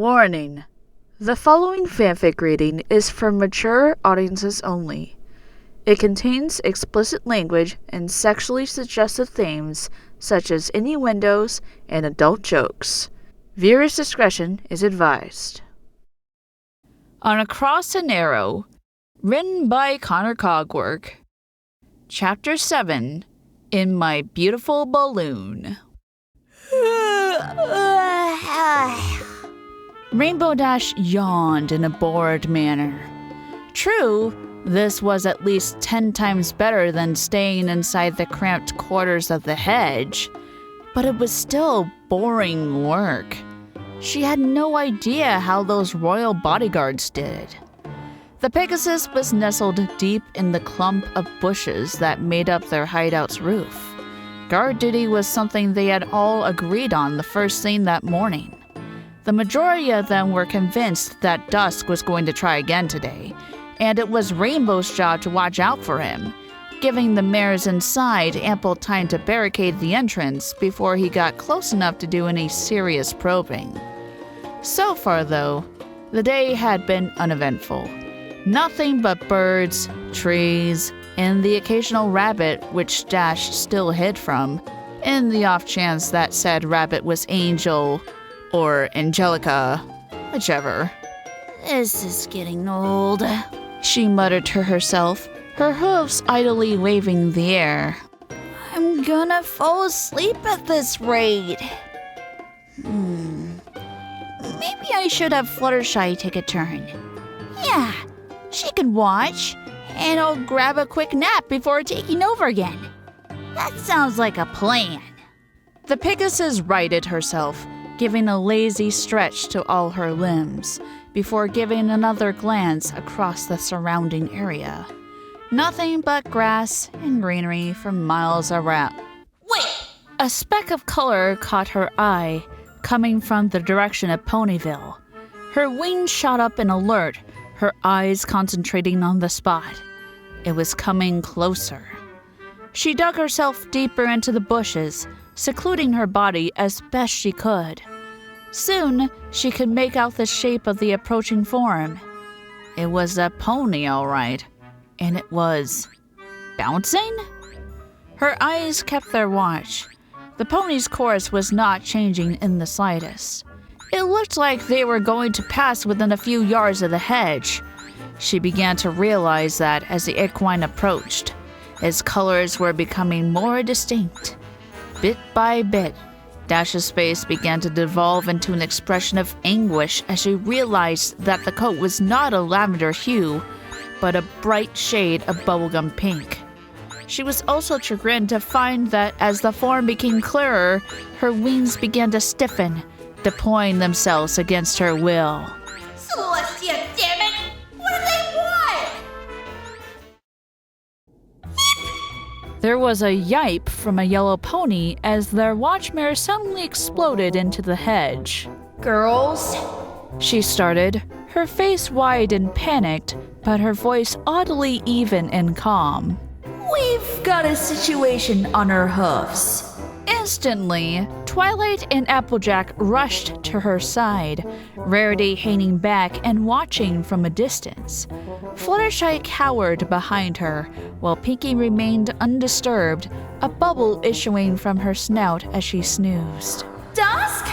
Warning: the following fanfic reading is for mature audiences only. It contains explicit language and sexually suggestive themes such as innuendos and adult jokes. Viewers' discretion is advised. On Across an Arrow, written by Connor Cogwork. Chapter 7, In My Beautiful Balloon. Rainbow Dash yawned in a bored manner. True, this was at least 10 times better than staying inside the cramped quarters of the hedge, but it was still boring work. She had no idea how those royal bodyguards did it. The Pegasus was nestled deep in the clump of bushes that made up their hideout's roof. Guard duty was something they had all agreed on the first thing that morning. The majority of them were convinced that Dusk was going to try again today, and it was Rainbow's job to watch out for him, giving the mares inside ample time to barricade the entrance before he got close enough to do any serious probing. So far, though, the day had been uneventful. Nothing but birds, trees, and the occasional rabbit which Dash still hid from, in the off chance that said rabbit was Angel or Angelica, whichever. This is getting old, she muttered to herself, her hooves idly waving the air. I'm gonna fall asleep at this rate. Maybe I should have Fluttershy take a turn. Yeah, she could watch, and I'll grab a quick nap before taking over again. That sounds like a plan. The Pegasus righted herself, giving a lazy stretch to all her limbs, before giving another glance across the surrounding area. Nothing but grass and greenery for miles around. Wait! A speck of color caught her eye, coming from the direction of Ponyville. Her wings shot up in alert, her eyes concentrating on the spot. It was coming closer. She dug herself deeper into the bushes, secluding her body as best she could. Soon, she could make out the shape of the approaching form. It was a pony, all right, and it was bouncing? Her eyes kept their watch. The pony's course was not changing in the slightest. It looked like they were going to pass within a few yards of the hedge. She began to realize that as the equine approached, its colors were becoming more distinct. Bit by bit, Dash's face began to devolve into an expression of anguish as she realized that the coat was not a lavender hue, but a bright shade of bubblegum pink. She was also chagrined to find that as the form became clearer, her wings began to stiffen, deploying themselves against her will. Celestia, damn it! What do they want? There was a yipe from a yellow pony as their watchmare suddenly exploded into the hedge. Girls? She started, her face wide and panicked, but her voice oddly even and calm. We've got a situation on our hoofs. Instantly, Twilight and Applejack rushed to her side, Rarity hanging back and watching from a distance. Fluttershy cowered behind her, while Pinkie remained undisturbed, a bubble issuing from her snout as she snoozed. Dusk?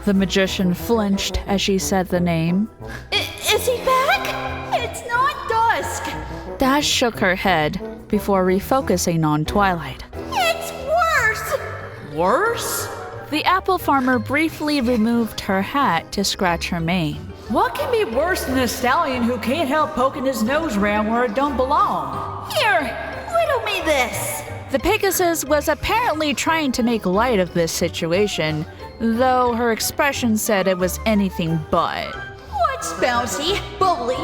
The magician flinched as she said the name. Is he back? It's not Dusk. Dash shook her head before refocusing on Twilight. It's worse. Worse? The apple farmer briefly removed her hat to scratch her mane. What can be worse than a stallion who can't help poking his nose around where it don't belong? Here, riddle me this. The Pegasus was apparently trying to make light of this situation, though her expression said it was anything but. What's bouncy, bubbly,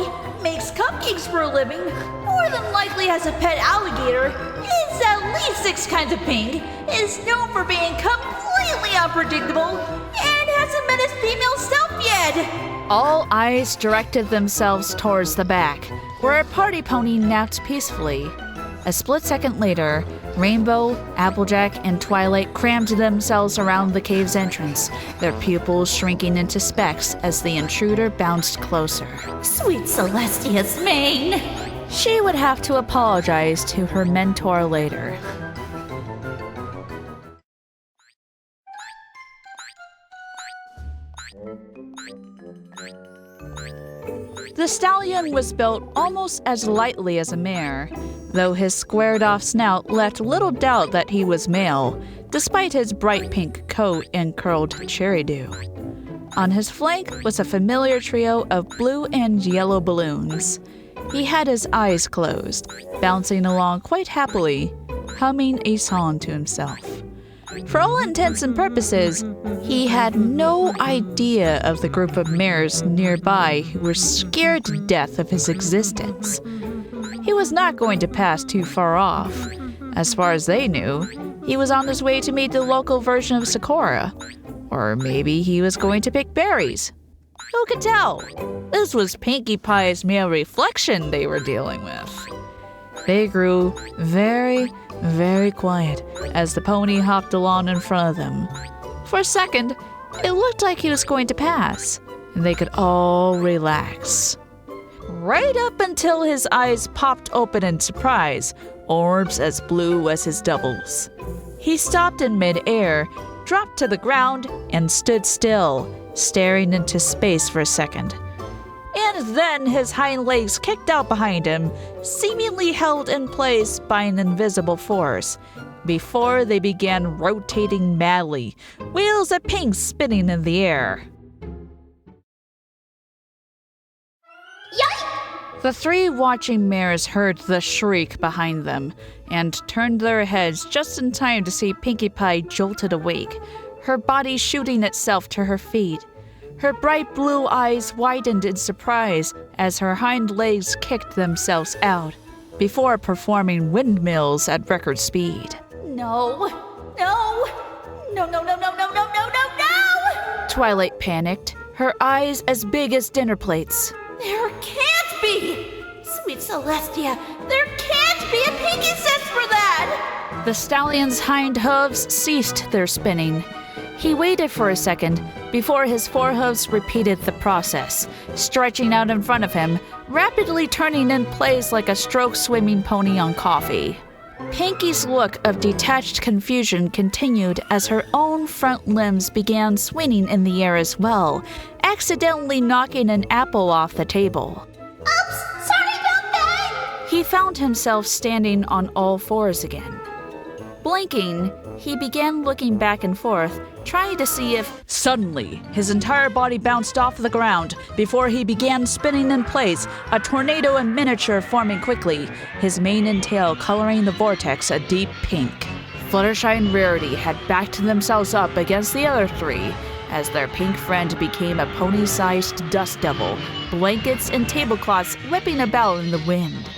makes cupcakes for a living, more than likely has a pet alligator, is at least 6 kinds of pink, is known for being completely unpredictable, and hasn't met his female self yet. All eyes directed themselves towards the back, where a party pony napped peacefully. A split second later, Rainbow, Applejack, and Twilight crammed themselves around the cave's entrance, their pupils shrinking into specks as the intruder bounced closer. Sweet Celestia's mane! She would have to apologize to her mentor later. The stallion was built almost as lightly as a mare, though his squared-off snout left little doubt that he was male, despite his bright pink coat and curled cherry dew. On his flank was a familiar trio of blue and yellow balloons. He had his eyes closed, bouncing along quite happily, humming a song to himself. For all intents and purposes, he had no idea of the group of mares nearby who were scared to death of his existence. He was not going to pass too far off. As far as they knew, he was on his way to meet the local version of Sakura. Or maybe he was going to pick berries. Who could tell? This was Pinkie Pie's male reflection they were dealing with. They grew very, very quiet as the pony hopped along in front of them. For a second, it looked like he was going to pass, and they could all relax. Right up until his eyes popped open in surprise, orbs as blue as his doubles. He stopped in mid-air, dropped to the ground, and stood still, staring into space for a second. And then his hind legs kicked out behind him, seemingly held in place by an invisible force, before they began rotating madly, wheels of pink spinning in the air. Yikes! The three watching mares heard the shriek behind them and turned their heads just in time to see Pinkie Pie jolted awake, her body shooting itself to her feet. Her bright blue eyes widened in surprise as her hind legs kicked themselves out, before performing windmills at record speed. No! No! No, no, no, no, no, no, no, no, no! Twilight panicked, her eyes as big as dinner plates. There can't be! Sweet Celestia, there can't be a Pinkie sense for that! The stallion's hind hooves ceased their spinning. He waited for a second before his forehooves repeated the process, stretching out in front of him, rapidly turning in place like a stroke-swimming pony on coffee. Pinkie's look of detached confusion continued as her own front limbs began swinging in the air as well, accidentally knocking an apple off the table. Oops! Sorry about that! He found himself standing on all fours again. Blinking, he began looking back and forth, trying to see if... Suddenly, his entire body bounced off the ground before he began spinning in place, a tornado in miniature forming quickly, his mane and tail coloring the vortex a deep pink. Fluttershy and Rarity had backed themselves up against the other three, as their pink friend became a pony-sized dust devil, blankets and tablecloths whipping about in the wind.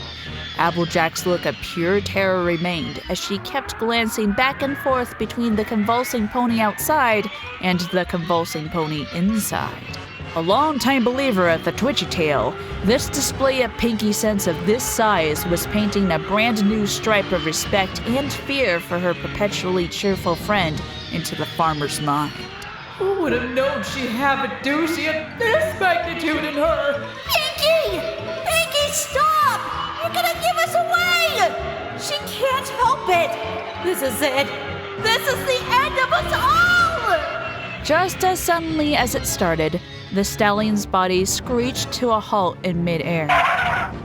Applejack's look of pure terror remained as she kept glancing back and forth between the convulsing pony outside and the convulsing pony inside. A longtime believer of the twitchy tale, this display of Pinkie sense of this size was painting a brand new stripe of respect and fear for her perpetually cheerful friend into the farmer's mind. Who would have known she'd have a doozy of this magnitude in her? Pinkie! Pinkie, stop! You're gonna give us away! She can't help it! This is it! This is the end of us all! Just as suddenly as it started, the stallion's body screeched to a halt in midair.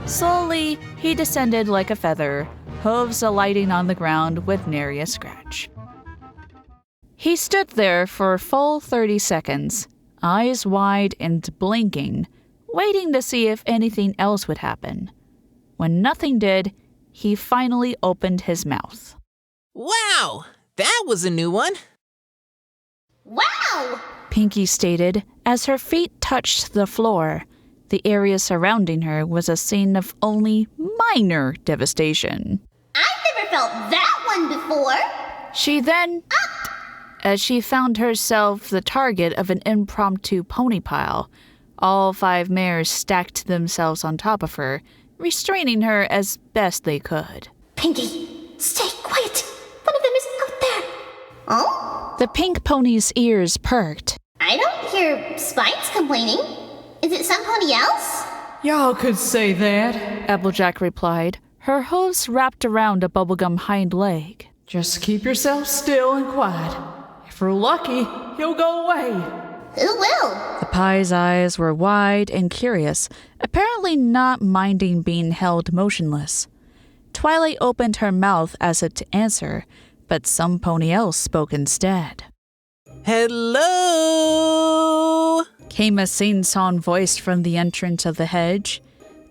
Slowly, he descended like a feather, hooves alighting on the ground with nary a scratch. He stood there for a full 30 seconds, eyes wide and blinking, waiting to see if anything else would happen. When nothing did, he finally opened his mouth. Wow! That was a new one! Wow! Pinkie stated as her feet touched the floor. The area surrounding her was a scene of only minor devastation. I've never felt that one before! She then, as she found herself the target of an impromptu pony pile, all 5 mares stacked themselves on top of her, restraining her as best they could. Pinkie, stay quiet. One of them is out there. Oh? The pink pony's ears perked. I don't hear Spikes complaining. Is it some pony else? Y'all could say that. Applejack replied, her hooves wrapped around a bubblegum hind leg. Just keep yourself still and quiet. If we're lucky, he'll go away. Who will? The pie's eyes were wide and curious, apparently not minding being held motionless. Twilight opened her mouth as if to answer, but some pony else spoke instead. Hello? Came a sing-song voice from the entrance of the hedge.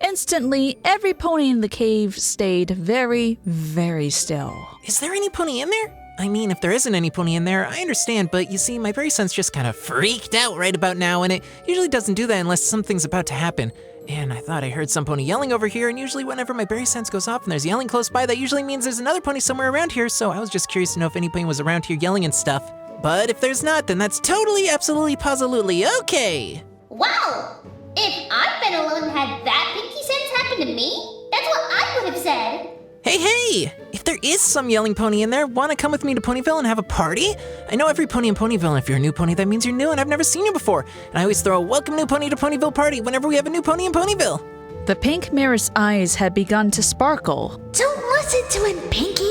Instantly, every pony in the cave stayed very, very still. Is there any pony in there? I mean, if there isn't any pony in there, I understand, but you see, my berry sense just kind of freaked out right about now, and it usually doesn't do that unless something's about to happen. And I thought I heard some pony yelling over here, and usually whenever my berry sense goes off and there's yelling close by, that usually means there's another pony somewhere around here, so I was just curious to know if any pony was around here yelling and stuff. But if there's not, then that's totally, absolutely, positively okay. Wow! If I'd been alone and had that pinky sense happen to me, that's what I would have said. Hey! If there is some yelling pony in there, wanna come with me to Ponyville and have a party? I know every pony in Ponyville, and if you're a new pony, that means you're new and I've never seen you before. And I always throw a welcome new pony to Ponyville party whenever we have a new pony in Ponyville. The pink mirror's eyes had begun to sparkle. Don't listen to him, Pinkie.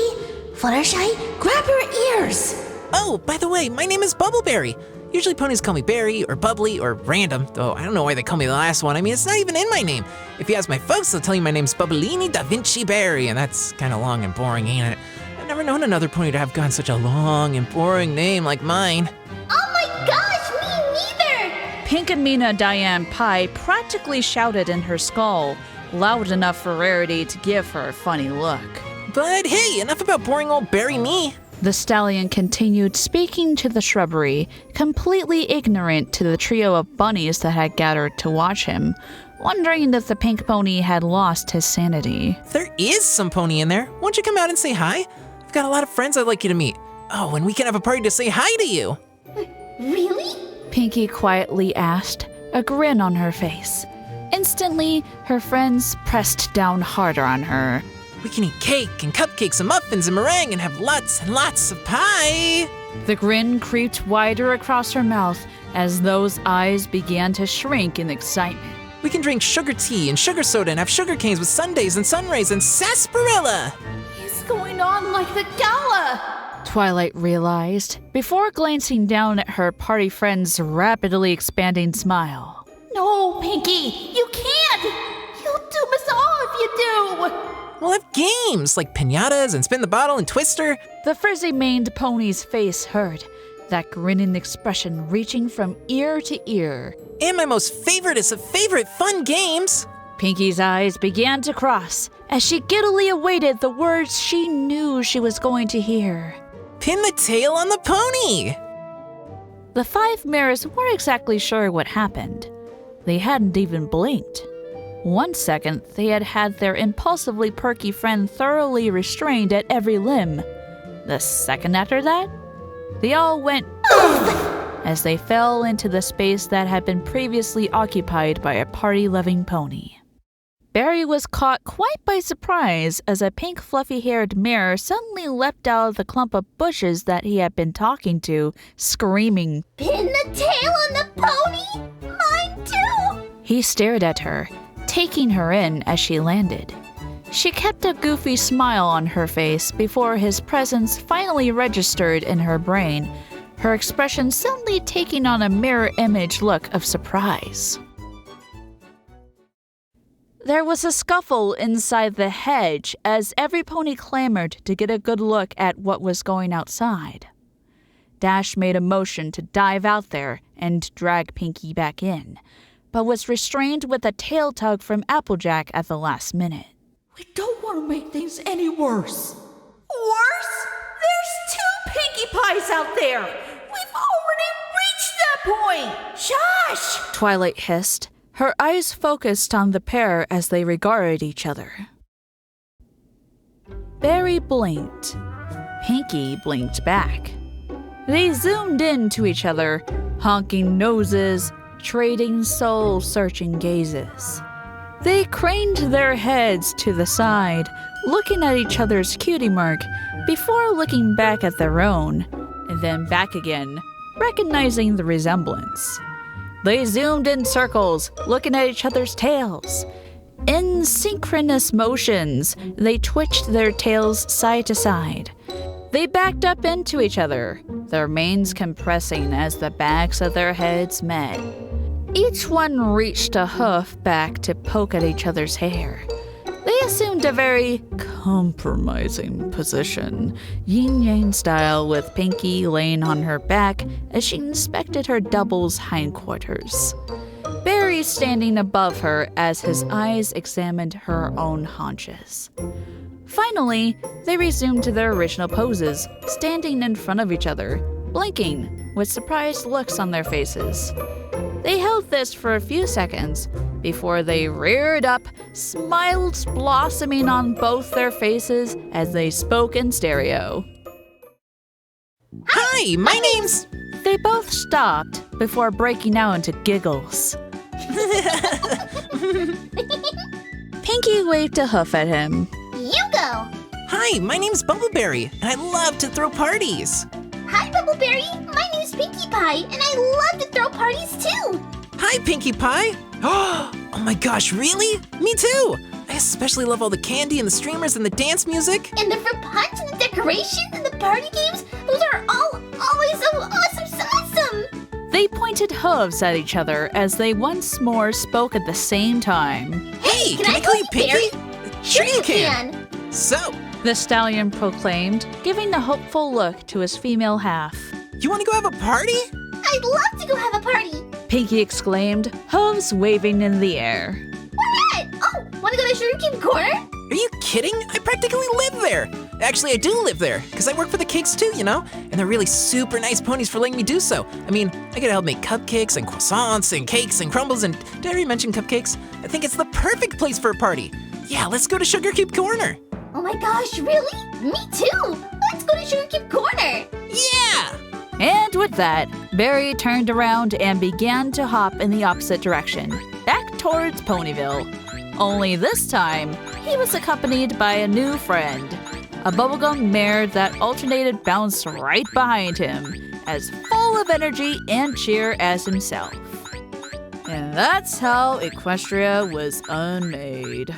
Fluttershy, grab your ears. Oh, by the way, my name is Bubbleberry. Usually ponies call me Berry or Bubbly or Random, though I don't know why they call me the last one. I mean, it's not even in my name. If you ask my folks, they'll tell you my name's Bubblini da Vinci Berry, and that's kind of long and boring, ain't it? I've never known another pony to have gotten such a long and boring name like mine. Oh my gosh, me neither! Pink Amina Diane Pie practically shouted in her skull, loud enough for Rarity to give her a funny look. But hey, enough about boring old Berry me. The stallion continued speaking to the shrubbery, completely ignorant to the trio of bunnies that had gathered to watch him, wondering if the pink pony had lost his sanity. There is some pony in there. Won't you come out and say hi? I've got a lot of friends I'd like you to meet. Oh, and we can have a party to say hi to you. Really? Pinkie quietly asked, a grin on her face. Instantly, her friends pressed down harder on her. We can eat cake and cupcakes and muffins and meringue and have lots and lots of pie. The grin creeped wider across her mouth as those eyes began to shrink in excitement. We can drink sugar tea and sugar soda and have sugar canes with sundaes and sunrays and sarsaparilla. It's going on like the gala. Twilight realized, before glancing down at her party friend's rapidly expanding smile. No, Pinkie, you can't. You'll doom us all if you do. We'll have games like piñatas and spin the bottle and twister. The frizzy-maned pony's face hurt, that grinning expression reaching from ear to ear. And my most favoriteest of favorite fun games. Pinkie's eyes began to cross as she giddily awaited the words she knew she was going to hear. Pin the tail on the pony. The five mirrors weren't exactly sure what happened. They hadn't even blinked. 1 second, they had had their impulsively perky friend thoroughly restrained at every limb. The second after that, they all went as they fell into the space that had been previously occupied by a party-loving pony. Barry was caught quite by surprise as a pink fluffy-haired mirror suddenly leapt out of the clump of bushes that he had been talking to, screaming, Pin the tail on the pony? Mine too! He stared at her, taking her in as she landed. She kept a goofy smile on her face before his presence finally registered in her brain, her expression suddenly taking on a mirror image look of surprise. There was a scuffle inside the hedge as every pony clamored to get a good look at what was going outside. Dash made a motion to dive out there and drag Pinkie back in, but was restrained with a tail tug from Applejack at the last minute. We don't want to make things any worse. Worse? There's 2 Pinkie Pies out there. We've already reached that point. Shush! Twilight hissed, her eyes focused on the pair as they regarded each other. Barry blinked. Pinkie blinked back. They zoomed in to each other, honking noses, trading soul-searching gazes. They craned their heads to the side, looking at each other's cutie mark before looking back at their own, and then back again, recognizing the resemblance. They zoomed in circles, looking at each other's tails. In synchronous motions, they twitched their tails side to side. They backed up into each other, their manes compressing as the backs of their heads met. Each one reached a hoof back to poke at each other's hair. They assumed a very compromising position, yin-yang style, with Pinkie laying on her back as she inspected her double's hindquarters. Barry standing above her as his eyes examined her own haunches. Finally, they resumed to their original poses, standing in front of each other, blinking, with surprised looks on their faces. They held this for a few seconds before they reared up, smiles blossoming on both their faces as they spoke in stereo. Hi, my name's... They both stopped before breaking out into giggles. Pinkie waved a hoof at him. You go! Hi, my name's Bubbleberry, and I love to throw parties. Hi, Bubbleberry! My name's Pinkie Pie, and I love to throw parties too! Hi, Pinkie Pie. Oh my gosh, really? Me too. I especially love all the candy and the streamers and the dance music. And the fruit punch and the decorations and the party games, those are all always so awesome! They pointed hooves at each other as they once more spoke at the same time. Hey, can I call you Pinkie? Sure you can. So, The stallion proclaimed, giving a hopeful look to his female half. you want to go have a party? I'd love to go have a party! Pinkie exclaimed, hooves waving in the air. Where at? Oh, wanna go to Sugar Cube Corner? Are you kidding? I practically live there. Actually, I do live there, because I work for the cakes too, you know? And they're really super nice ponies for letting me do so. I mean, I gotta help make cupcakes and croissants and cakes and crumbles and... Did I already mention cupcakes? I think it's the perfect place for a party. Yeah, let's go to Sugar Cube Corner. Oh my gosh, really? Me too! Let's go to Sugar Cube Corner! Yeah! And with that, Barry turned around and began to hop in the opposite direction, back towards Ponyville. Only this time, he was accompanied by a new friend, a bubblegum mare that alternated bounced right behind him, as full of energy and cheer as himself. And that's how Equestria was unmade.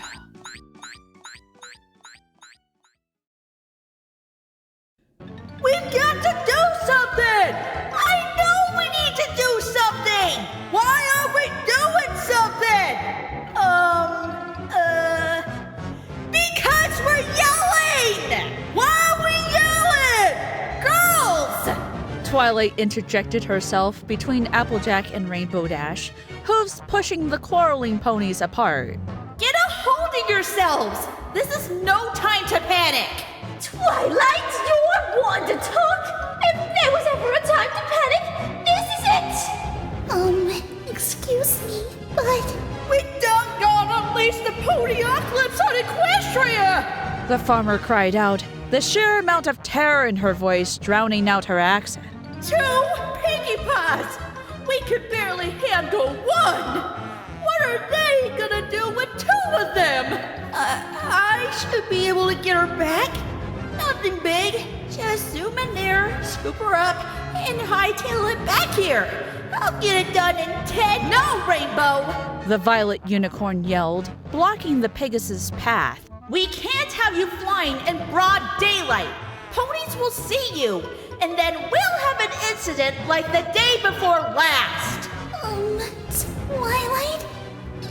We've got to do something! I know we need to do something! Why aren't we doing something? Because we're yelling! Why are we yelling? Girls! Twilight interjected herself between Applejack and Rainbow Dash, hooves pushing the quarreling ponies apart. Get a hold of yourselves! This is no time to panic! Twilight, you're one to talk! If there was ever a time to panic, this is it! Excuse me, but... We done gone unleash the pony-ocalypse on Equestria! The farmer cried out, the sheer amount of terror in her voice drowning out her accent. 2 Pinkie Pies! We can barely handle 1! What are they gonna do with 2 of them? I should be able to get her back. Nothing big. Just zoom in there, scoop her up, and hightail it back here. I'll get it done in 10. No, Rainbow! The violet unicorn yelled, blocking the Pegasus' path. We can't have you flying in broad daylight. Ponies will see you, and then we'll have an incident like the day before last. Twilight?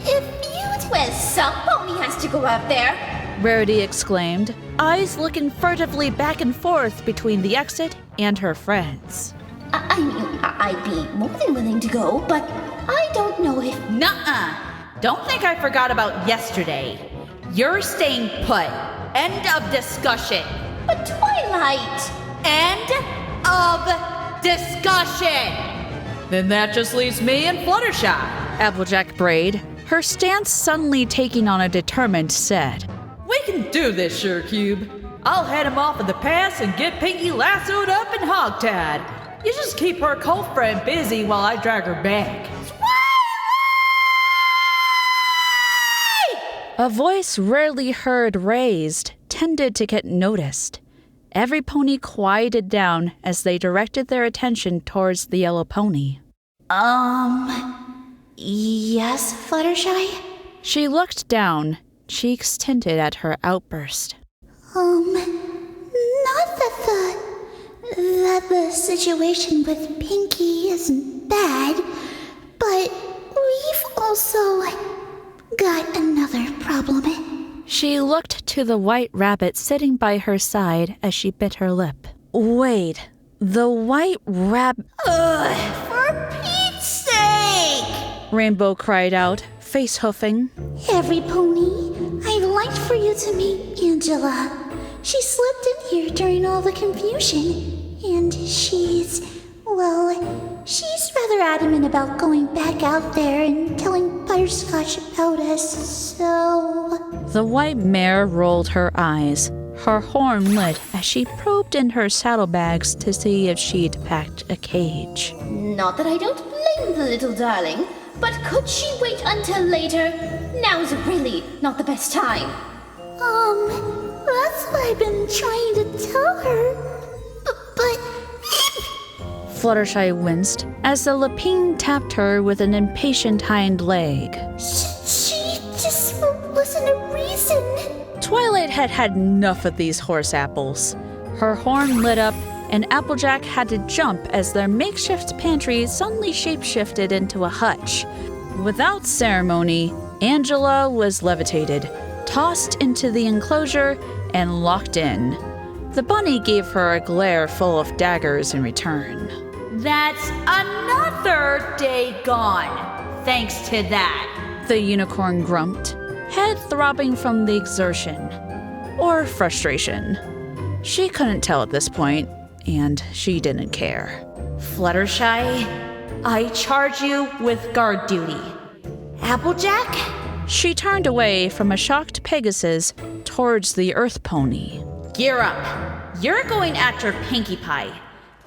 If you... Well, some pony has to go out there. Rarity exclaimed, eyes looking furtively back and forth between the exit and her friends. I mean, I'd be more than willing to go, but I don't know if... Nuh-uh. Don't think I forgot about yesterday. You're staying put. End of discussion. But Twilight... End of discussion. Then that just leaves me and Fluttershy. Applejack brayed, her stance suddenly taking on a determined set. We can do this, Sugar Cube. I'll head him off in the pass and get Pinkie lassoed up and hogtied. You just keep her cult friend busy while I drag her back. A voice rarely heard raised, intended to get noticed. Every pony quieted down as they directed their attention towards the yellow pony. Yes, Fluttershy? She looked down, cheeks tinted at her outburst. Not that the situation with Pinkie isn't bad, but we've also got another problem. She looked to the white rabbit sitting by her side as she bit her lip. Wait, the white rabbit... For Pete's sake! Rainbow cried out, face hoofing. Every pony, I'd like for you to meet Angela. She slipped in here during all the confusion, and she's rather adamant about going back out there and telling Butterscotch about us, so... The white mare rolled her eyes. Her horn lit as she probed in her saddlebags to see if she'd packed a cage. Not that I don't blame the little darling, but could she wait until later? Now's really not the best time. That's what I've been trying to tell her. But... Fluttershy winced as the lapine tapped her with an impatient hind leg. She just wasn't a reason. Twilight had had enough of these horse apples. Her horn lit up, and Applejack had to jump as their makeshift pantry suddenly shapeshifted into a hutch. Without ceremony, Angela was levitated, tossed into the enclosure, and locked in. The bunny gave her a glare full of daggers in return. That's another day gone, thanks to that. The unicorn grumped, head throbbing from the exertion. Or frustration. She couldn't tell at this point, and she didn't care. Fluttershy, I charge you with guard duty. Applejack? She turned away from a shocked Pegasus towards the earth pony. Gear up. You're going after Pinkie Pie.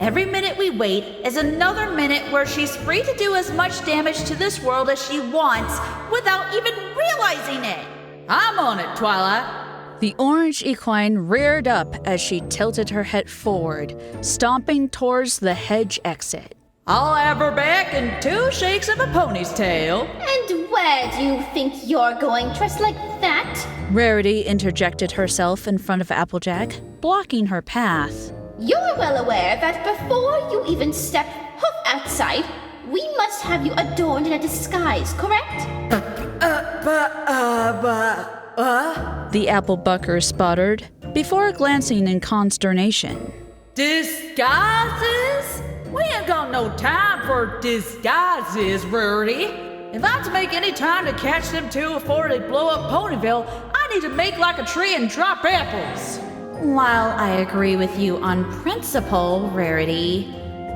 Every minute we wait is another minute where she's free to do as much damage to this world as she wants without even realizing it. I'm on it, Twilight. The orange equine reared up as she tilted her head forward, stomping towards the hedge exit. I'll have her back in 2 shakes of a pony's tail. And where do you think you're going dressed like that? Rarity interjected herself in front of Applejack, blocking her path. You're well aware that before you even step hoof outside, we must have you adorned in a disguise, correct? The Applebucker sputtered, before glancing in consternation. Disguises? We ain't got no time for disguises, Rarity. If I'm to make any time to catch them two before they blow up Ponyville, I need to make like a tree and drop apples. While I agree with you on principle, Rarity,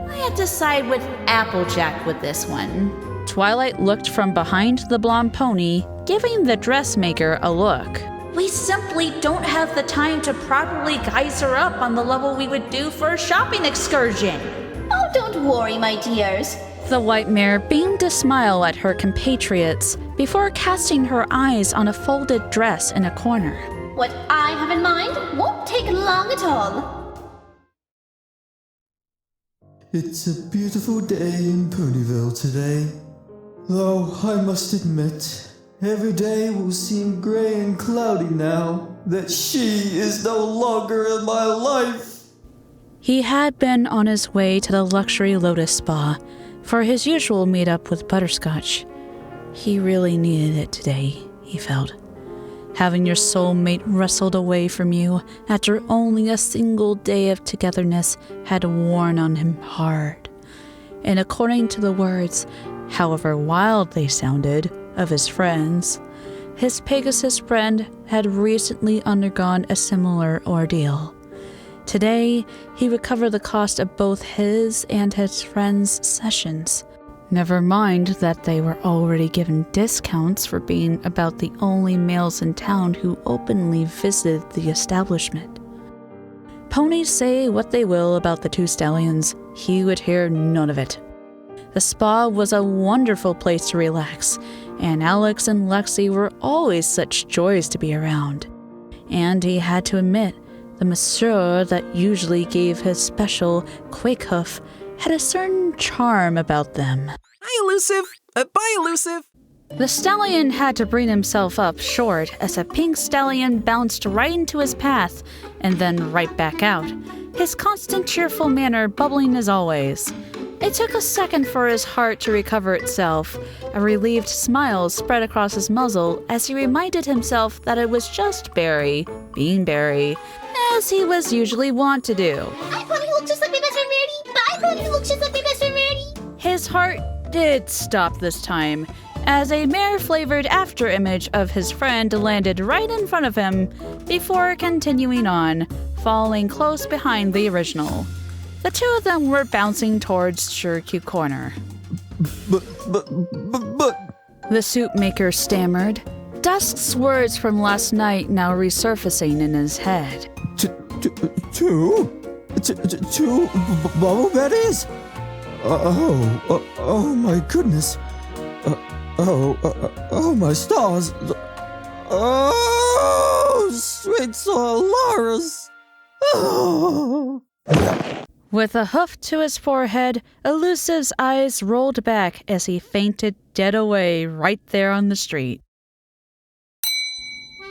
I had to side with Applejack with this one. Twilight looked from behind the blonde pony, giving the dressmaker a look. We simply don't have the time to properly guise her up on the level we would do for a shopping excursion. Oh, don't worry, my dears. The white mare beamed a smile at her compatriots before casting her eyes on a folded dress in a corner. What I have in mind won't take long at all. It's a beautiful day in Ponyville today. Though I must admit, every day will seem gray and cloudy now that she is no longer in my life. He had been on his way to the luxury Lotus Spa for his usual meetup with Butterscotch. He really needed it today, he felt. Having your soulmate wrestled away from you after only a single day of togetherness had worn on him hard. And according to the words, however wild they sounded, of his friends, his Pegasus friend had recently undergone a similar ordeal. Today, he would cover the cost of both his and his friends' sessions. Never mind that they were already given discounts for being about the only males in town who openly visited the establishment. Ponies say what they will about the two stallions, he would hear none of it. The spa was a wonderful place to relax, and Alex and Lexi were always such joys to be around. and he had to admit the monsieur that usually gave his special quake hoof had a certain charm about them. Hi, Elusive. Bye, Elusive. The stallion had to bring himself up short as a pink stallion bounced right into his path and then right back out, his constant cheerful manner bubbling as always. It took a second for his heart to recover itself. A relieved smile spread across his muzzle as he reminded himself that it was just Barry, being Barry, as he was usually wont to do. Hi, Pony, who looks just like my best friend Rarity. Bye, Pony, who looks just like my best friend Rarity. His heart did stop this time, as a mare-flavored after-image of his friend landed right in front of him before continuing on, falling close behind the original. The two of them were bouncing towards Shirky Corner. But... The soup maker stammered, Dusk's words from last night now resurfacing in his head. Two Bubbleberries? Oh my goodness. Oh my stars. Oh, sweet Solaris. Oh. With a hoof to his forehead, Elusive's eyes rolled back as he fainted dead away right there on the street.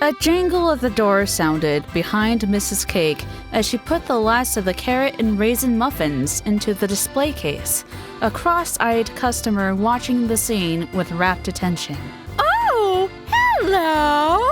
A jangle at the door sounded behind Mrs. Cake as she put the last of the carrot and raisin muffins into the display case, a cross-eyed customer watching the scene with rapt attention. Oh, hello!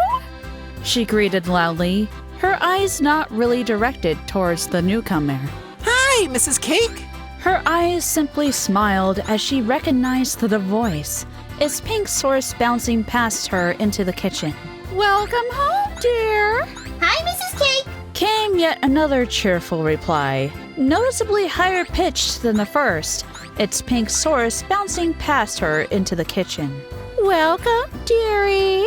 She greeted loudly, her eyes not really directed towards the newcomer. Hi, Mrs. Cake. Her eyes simply smiled as she recognized the voice, its pink source bouncing past her into the kitchen. Welcome home, dear. Hi, Mrs. Cake. Came yet another cheerful reply, noticeably higher pitched than the first, its pink source bouncing past her into the kitchen. Welcome, dearie.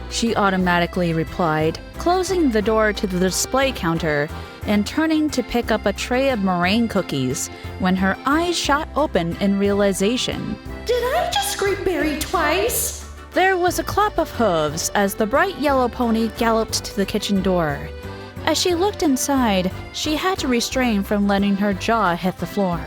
She automatically replied, closing the door to the display counter and turning to pick up a tray of meringue cookies when her eyes shot open in realization. Did I just greet Barry twice? There was a clap of hooves as the bright yellow pony galloped to the kitchen door. As she looked inside, she had to restrain from letting her jaw hit the floor.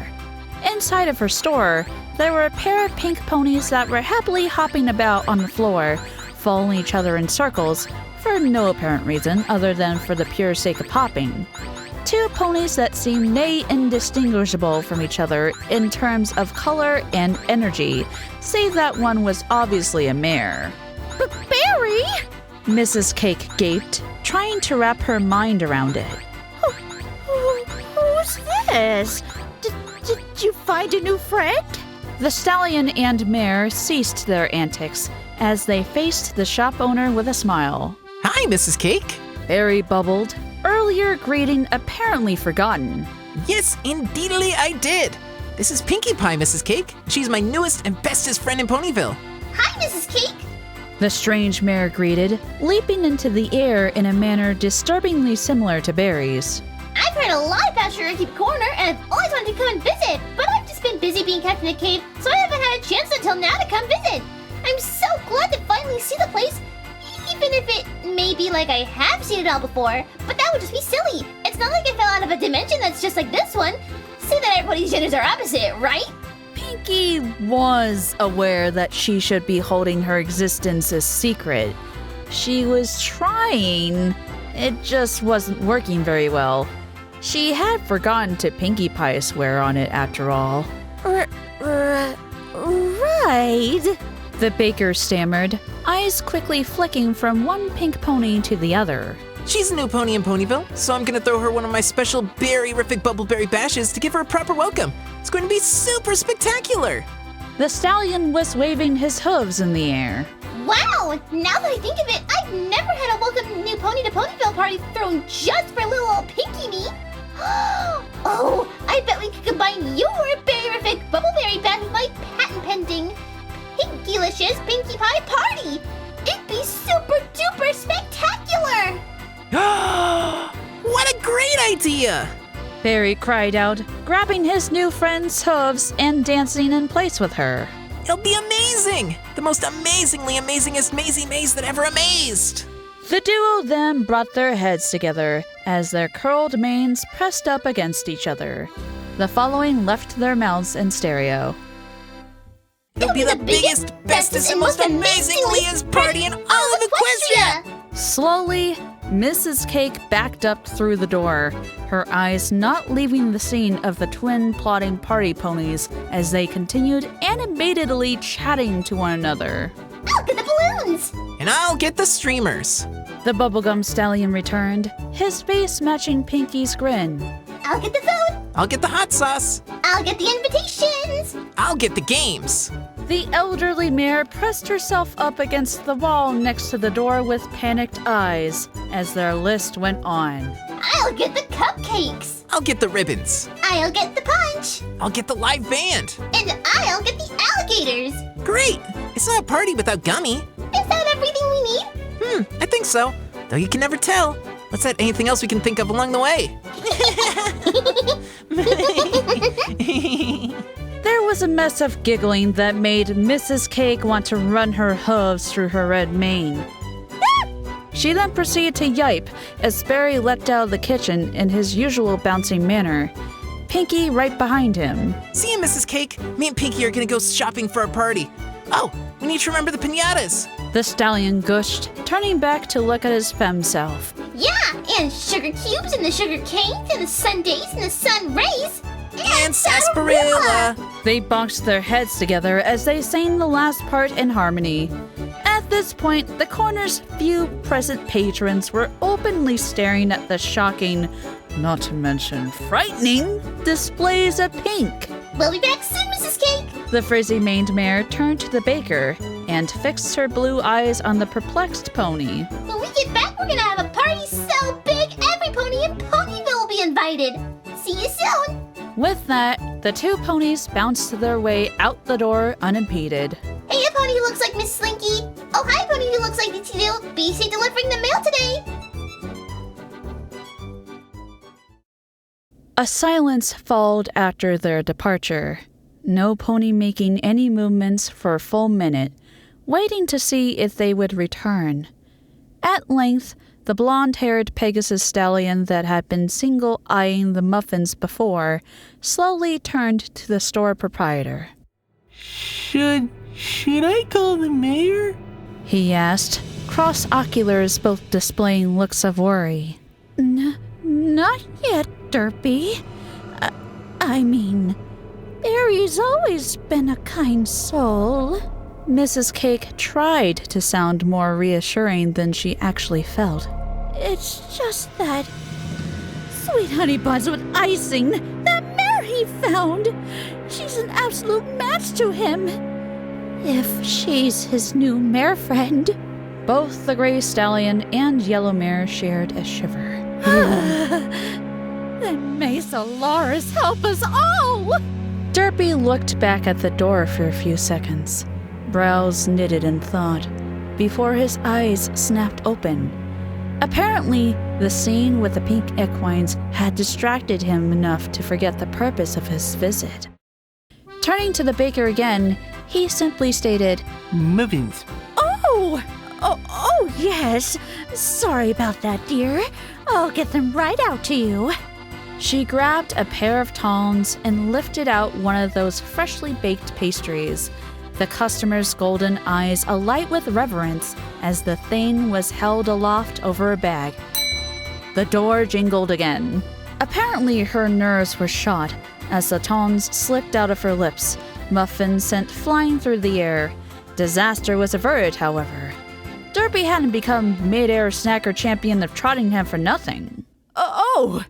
Inside of her store, there were a pair of pink ponies that were happily hopping about on the floor, following each other in circles, for no apparent reason other than for the pure sake of hopping. Two ponies that seemed nearly indistinguishable from each other in terms of color and energy, save that one was obviously a mare. But Barry! Mrs. Cake gaped, trying to wrap her mind around it. Who's this? Did you find a new friend? The stallion and mare ceased their antics as they faced the shop owner with a smile. Hi, Mrs. Cake. Barry bubbled, earlier greeting apparently forgotten. Yes, indeedly I did. This is Pinkie Pie, Mrs. Cake. She's my newest and bestest friend in Ponyville. Hi, Mrs. Cake. The strange mare greeted, leaping into the air in a manner disturbingly similar to Barry's. I've heard a lot about Shirky Corner, and I've always wanted to come and visit, but I've just been busy being kept in a cave, so I haven't had a chance until now to come visit. I'm so glad to finally see the place, even if it may be like I have seen it all before, but that would just be silly. It's not like I fell out of a dimension that's just like this one. Say that everybody's genders are opposite, right? Pinkie was aware that she should be holding her existence a secret. She was trying, it just wasn't working very well. She had forgotten to Pinkie Pie swear on it after all. Right. The baker stammered, eyes quickly flicking from one pink pony to the other. She's a new pony in Ponyville, so I'm gonna throw her one of my special berry-rific Bubbleberry bashes to give her a proper welcome. It's going to be super spectacular. The stallion was waving his hooves in the air. Wow, now that I think of it, I've never had a welcome new pony to Ponyville party thrown just for little old Pinkie me. Oh, I bet we could combine your berry-rific Bubbleberry bash with my patent-pending Pinkie-licious Pinkie Pie party. It'd be super-duper spectacular. What a great idea! Barry cried out, grabbing his new friend's hooves and dancing in place with her. It'll be amazing! The most amazingly amazingest Maisie Maze that ever amazed! The duo then brought their heads together as their curled manes pressed up against each other. The following left their mouths in stereo. It'll be the biggest, bestest, and most amazinglyest party in all of Equestria! Slowly, Mrs. Cake backed up through the door, her eyes not leaving the scene of the twin plotting party ponies as they continued animatedly chatting to one another. I'll get the balloons! And I'll get the streamers. The bubblegum stallion returned, his face matching Pinkie's grin. I'll get the food! I'll get the hot sauce. I'll get the invitations! I'll get the games. The elderly mare pressed herself up against the wall next to the door with panicked eyes as their list went on. I'll get the cupcakes! I'll get the ribbons. I'll get the punch! I'll get the live band. And I'll get the alligators! Great! It's not a party without Gummy. Is that everything we need? I think so. Though you can never tell. Let's add anything else we can think of along the way. There was a mess of giggling that made Mrs. Cake want to run her hooves through her red mane. She then proceeded to yipe as Barry leapt out of the kitchen in his usual bouncing manner, Pinkie right behind him. See you, Mrs. Cake. Me and Pinkie are gonna go shopping for our party. Oh, we need to remember the piñatas. The stallion gushed, turning back to look at his femme self. Yeah, and sugar cubes and the sugar canes and the sundaes and the sun rays. And sarsaparilla. They bonked their heads together as they sang the last part in harmony. At this point, the corner's few present patrons were openly staring at the shocking, not to mention frightening, displays of pink. We'll be back soon, Mrs. Cake. The frizzy-maned mare turned to the baker and fixed her blue eyes on the perplexed pony. When we get back, we're gonna have a party so big every pony in Ponyville will be invited. See you soon. With that, the two ponies bounced their way out the door unimpeded. Hey, a pony who looks like Miss Slinky. Oh, hi, pony who looks like Detail. BC delivering the mail today. A silence followed after their departure. No pony making any movements for a full minute, waiting to see if they would return. At length, the blonde-haired Pegasus stallion that had been single-eyeing the muffins before slowly turned to the store proprietor. Should I call the mayor? He asked, cross-oculars both displaying looks of worry. Not yet, Derpy. I mean, Barry's always been a kind soul. Mrs. Cake tried to sound more reassuring than she actually felt. It's just that sweet honey buns with icing, that mare he found. She's an absolute match to him. If she's his new mare friend. Both the gray stallion and yellow mare shared a shiver. Then may Solaris help us all! Derpy looked back at the door for a few seconds, brows knitted in thought, before his eyes snapped open. Apparently, the scene with the pink equines had distracted him enough to forget the purpose of his visit. Turning to the baker again, he simply stated, Muffins. Oh, yes. Sorry about that, dear. I'll get them right out to you. She grabbed a pair of tongs and lifted out one of those freshly baked pastries, the customer's golden eyes alight with reverence as the thing was held aloft over a bag. The door jingled again. Apparently her nerves were shot as the tongs slipped out of her lips, muffins sent flying through the air. Disaster was averted, however. Derpy hadn't become mid-air snacker champion of Trottingham for nothing. Oh,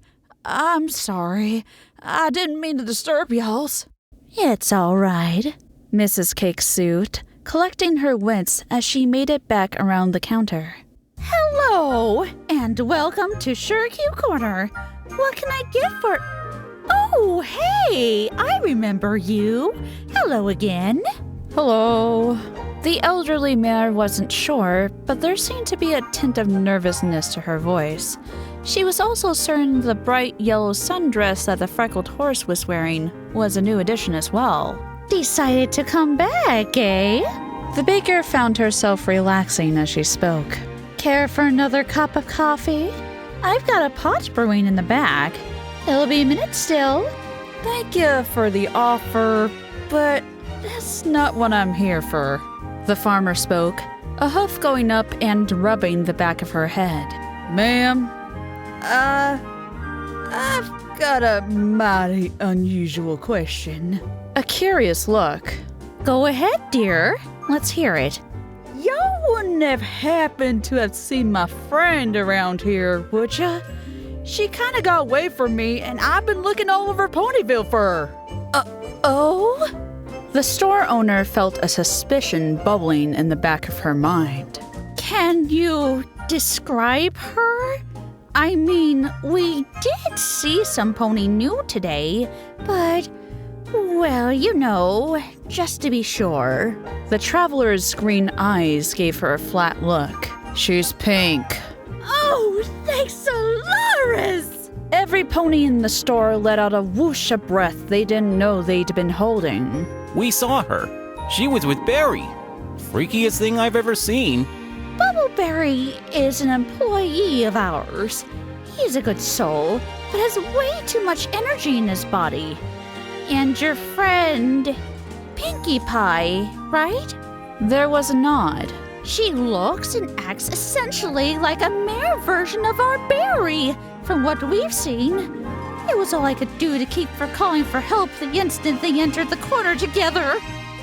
I'm sorry. I didn't mean to disturb y'alls. It's all right, Mrs. Cake soothed, collecting her wits as she made it back around the counter. Hello, and welcome to Sugarcube Corner. What can I get for... Oh, hey, I remember you. Hello again. Hello. The elderly mare wasn't sure, but there seemed to be a tint of nervousness to her voice. She was also certain the bright yellow sundress that the freckled horse was wearing was a new addition as well. Decided to come back, eh? The baker found herself relaxing as she spoke. Care for another cup of coffee? I've got a pot brewing in the back. It'll be a minute still. Thank you for the offer, but that's not what I'm here for. The farmer spoke, a hoof going up and rubbing the back of her head. Ma'am, I've got a mighty unusual question. A curious look. Go ahead, dear. Let's hear it. Y'all wouldn't have happened to have seen my friend around here, would ya? She kinda got away from me, and I've been looking all over Ponyville for her. Oh? The store owner felt a suspicion bubbling in the back of her mind. Can you describe her? I mean, we did see some pony new today, but, well, you know, just to be sure. The traveler's green eyes gave her a flat look. She's pink. Oh, thanks, Solaris! Every pony in the store let out a whoosh of breath they didn't know they'd been holding. We saw her. She was with Barry. Freakiest thing I've ever seen. Bubbleberry is an employee of ours. He's a good soul, but has way too much energy in his body. And your friend, Pinkie Pie, right? There was a nod. She looks and acts essentially like a mare version of our Barry, from what we've seen. It was all I could do to keep from calling for help the instant they entered the corner together.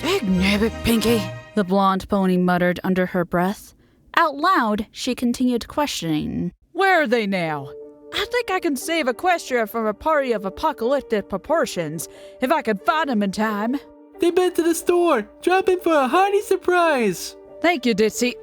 Nabbit, Pinkie, the blonde pony muttered under her breath. Out loud, she continued questioning. Where are they now? I think I can save Equestria from a party of apocalyptic proportions, if I can find them in time. They've been to the store. Drop in for a hearty surprise. Thank you, Ditzy.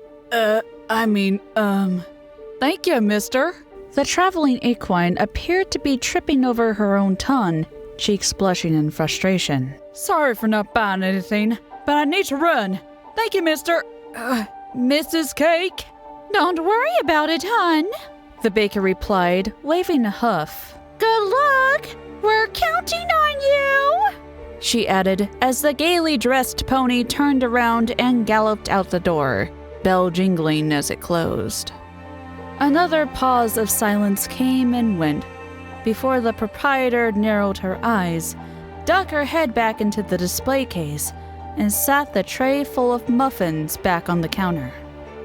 Thank you, mister. The traveling equine appeared to be tripping over her own tongue, cheeks blushing in frustration. Sorry for not buying anything, but I need to run. Thank you, mister. Mrs. Cake? Don't worry about it, hon. The baker replied, waving a hoof. Good luck. We're counting on you. She added as the gaily dressed pony turned around and galloped out the door, bell jingling as it closed. Another pause of silence came and went before the proprietor narrowed her eyes, dug her head back into the display case, and sat the tray full of muffins back on the counter.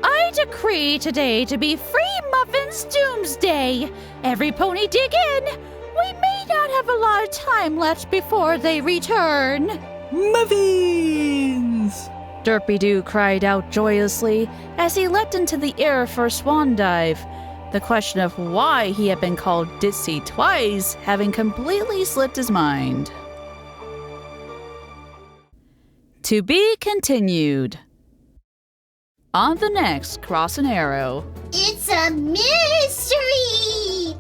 I decree today to be Free Muffins Doomsday. Every pony dig in. We may not have a lot of time left before they return. Muffins! Derpy-Doo cried out joyously as he leapt into the air for a swan dive, the question of why he had been called Ditzy twice having completely slipped his mind. To be continued. On the next Cross and Arrow. It's a mystery!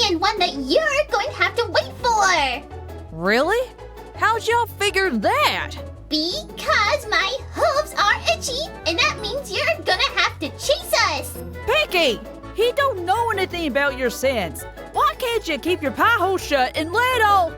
And one that you're going to have to wait for! Really? How'd y'all figure that? Because my hooves are itchy, and that means you're gonna have to chase us! Pinkie! He don't know anything about your sins. Why can't you keep your pie hole shut and let all...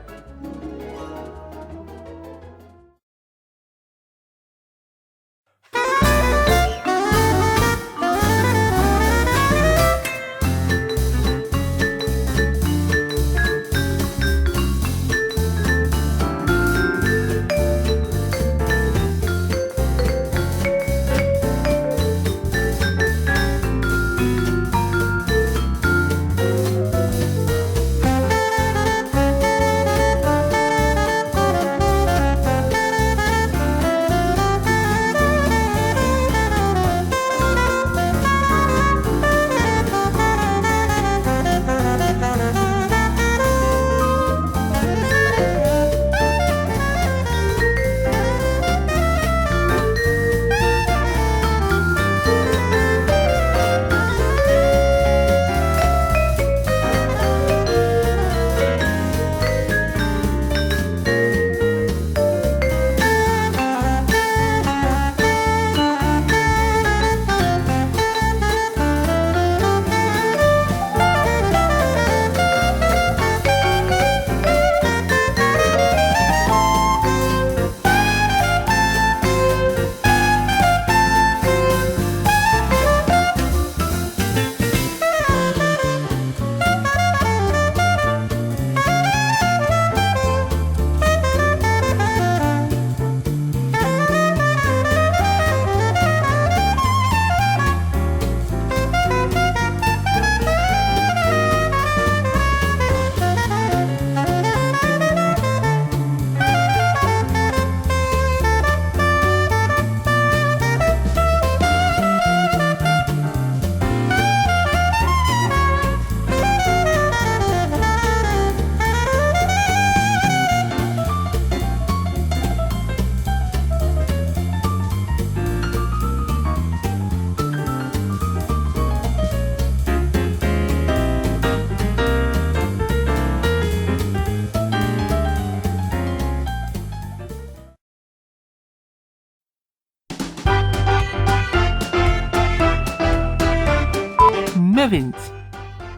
Heavens.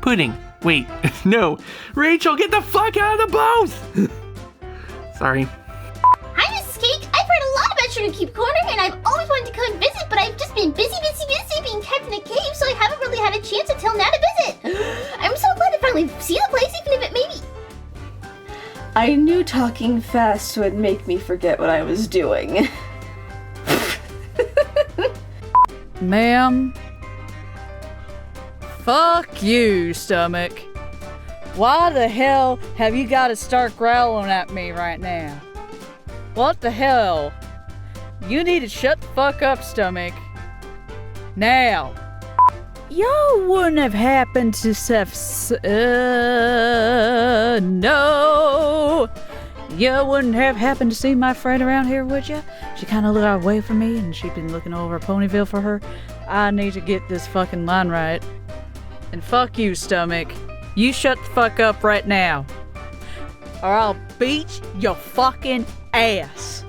Pudding. Wait, no. Rachel, get the fuck out of the booth! Sorry. Hi, Mrs. Cake. I've heard a lot about Sugar Cube Corner, and I've always wanted to come and visit, but I've just been busy being kept in a cave, so I haven't really had a chance until now to visit. I'm so glad to finally see the place, even if it may be... I knew talking fast would make me forget what I was doing. Ma'am. Fuck you, stomach. Why the hell have you got to start growling at me right now? What the hell? You need to shut the fuck up, stomach. Now. Y'all wouldn't have happened to no. You wouldn't have happened to see my friend around here, would you? She kind of looked away from me, and she'd been looking over Ponyville for her. I need to get this fucking line right. And fuck you, stomach. You shut the fuck up right now, or I'll beat your fucking ass.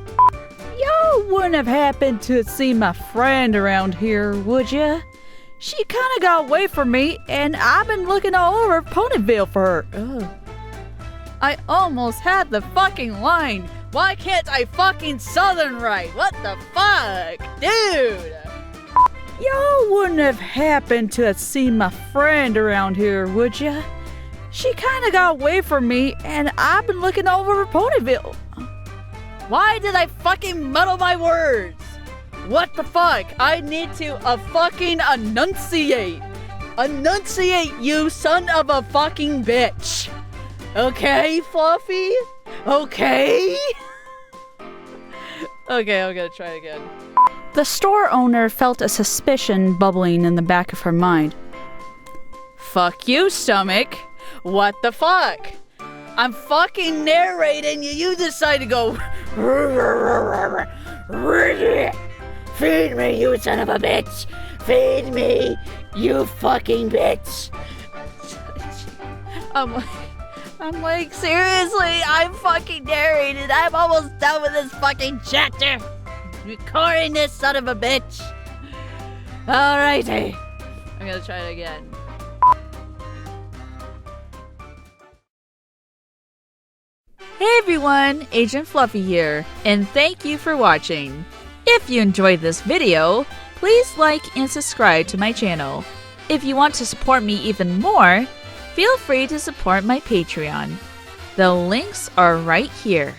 Y'all wouldn't have happened to see my friend around here, would ya? She kinda got away from me, and I've been looking all over Ponyville for her. Ugh. I almost had the fucking line. Why can't I fucking southern right? What the fuck? Dude! Y'all wouldn't have happened to have seen my friend around here, would ya? She kinda got away from me, and I've been looking all over Ponyville. Why did I fucking muddle my words? What the fuck? I need to fucking enunciate. Enunciate, you son of a fucking bitch. Okay, Fluffy? Okay? Okay, I'm gonna try again. The store owner felt a suspicion bubbling in the back of her mind. Fuck you, stomach. What the fuck? I'm fucking narrating you. You decide to go. Feed me, you son of a bitch. Feed me, you fucking bitch. I'm like, seriously, I'm fucking narrated. I'm almost done with this fucking chapter. Recording this son of a bitch. Alrighty. I'm gonna try it again. Hey everyone, Agent Fluffy here, and thank you for watching. If you enjoyed this video, please like and subscribe to my channel. If you want to support me even more, feel free to support my Patreon. The links are right here.